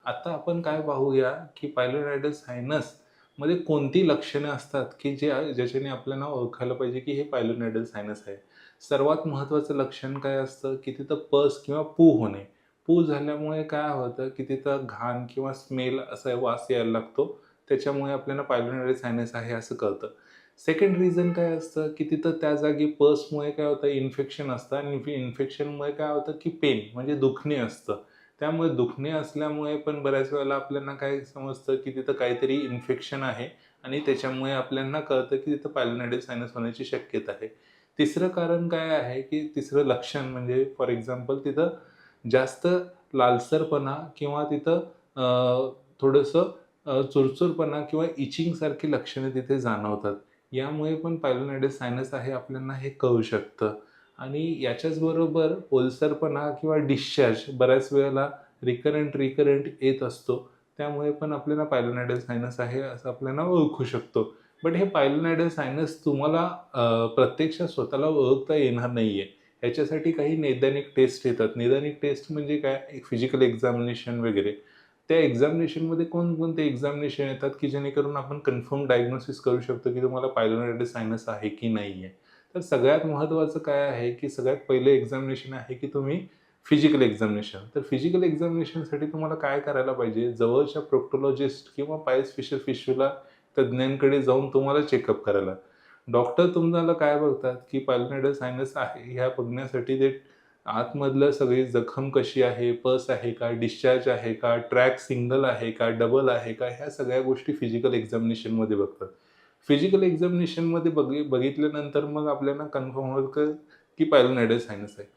आता आपण काय पाहूया, की पायलोनॅरियल सायनस मध्ये कोणती लक्षणे असतात, की ज्याच्याने आपल्याला ओळखायला पाहिजे, की हे पायलोनॅरियल सायनस आहे. सर्वात महत्त्वाचं लक्षण काय असतं, की तिथं पस किंवा पू होणे. पू झाल्यामुळे काय होतं, की तिथं घाण किंवा स्मेल असा वास यायला लागतो. त्याच्यामुळे आपल्याला पायलोनॅरियल सायनस आहे असं कळतं. सेकंड रिझन काय असतं, की तिथं त्या जागी पसमुळे काय होतं, इन्फेक्शन असतं आणि इन्फेक्शनमुळे काय होतं, की पेन म्हणजे दुखणे असतं. त्यामुळे दुखणे असल्यामुळे पण बऱ्याच वेळेला आपल्याला काय समजतं, की तिथं काहीतरी इन्फेक्शन आहे आणि त्याच्यामुळे आपल्याला कळतं, की तिथं पायलोनॅरियल सायनस होण्याची शक्यता आहे. तिसरं कारण काय आहे, की तिसरं लक्षण म्हणजे फॉर एक्झाम्पल तिथं जास्त लालसरपणा किंवा तिथं थोडंसं चुरचुरपणा किंवा इचिंगसारखी लक्षणे तिथे जाणवतात. यामुळे पण पायलोनॅरियल सायनस आहे आपल्याला हे कळू शकतं. आणि याच्याच बरोबर ओलसरपणा किंवा डिस्चार्ज बऱ्याच वेळेला रिकरंट येत असतो. त्यामुळे पण आपल्याला पायलोनॅरियल सायनस आहे असं आपल्याला ओळखू शकतो. बट हे पायलोनॅरियल सायनस तुम्हाला प्रत्यक्षात स्वतःला ओळखता येणार नाहीये. ह्याच्यासाठी काही नैदानिक टेस्ट येतात. नैदानिक टेस्ट म्हणजे काय? एक फिजिकल एक्झामिनेशन वगैरे. त्या एक्झामिनेशनमध्ये कोणकोणते एक्झामिनेशन येतात, की जेणेकरून आपण कन्फर्म डायग्नोसिस करू शकतो, की तुम्हाला पायलोनॅरियल सायनस आहे की नाहीये. तर सगळ्यात महत्त्वाचं काय आहे, की सगळ्यात पहिलं एक्झामिनेशन आहे, की तुम्ही फिजिकल एक्झामिनेशन. तर फिजिकल एक्झामिनेशनसाठी तुम्हाला काय करायला पाहिजे, जवळच्या प्रोक्टोलॉजिस्ट किंवा पायल्स फिशर फिशूला तज्ञांकडे जाऊन तुम्हाला चेकअप करायला. डॉक्टर तुम्हाला काय बघतात, की पायलोनॅरियल सायनस आहे ह्या बघण्यासाठी ते आतमधलं सगळी जखम कशी आहे, पस आहे का, डिस्चार्ज आहे का, ट्रॅक सिंगल आहे का, डबल आहे का, ह्या सगळ्या गोष्टी फिजिकल एक्झामिनेशनमध्ये बघतात. फिजिकल एक्झामिनेशनमध्ये बघितल्यानंतर मग आपल्याला कन्फर्म होतं, की पायलोनॅरियल सायनस आहे.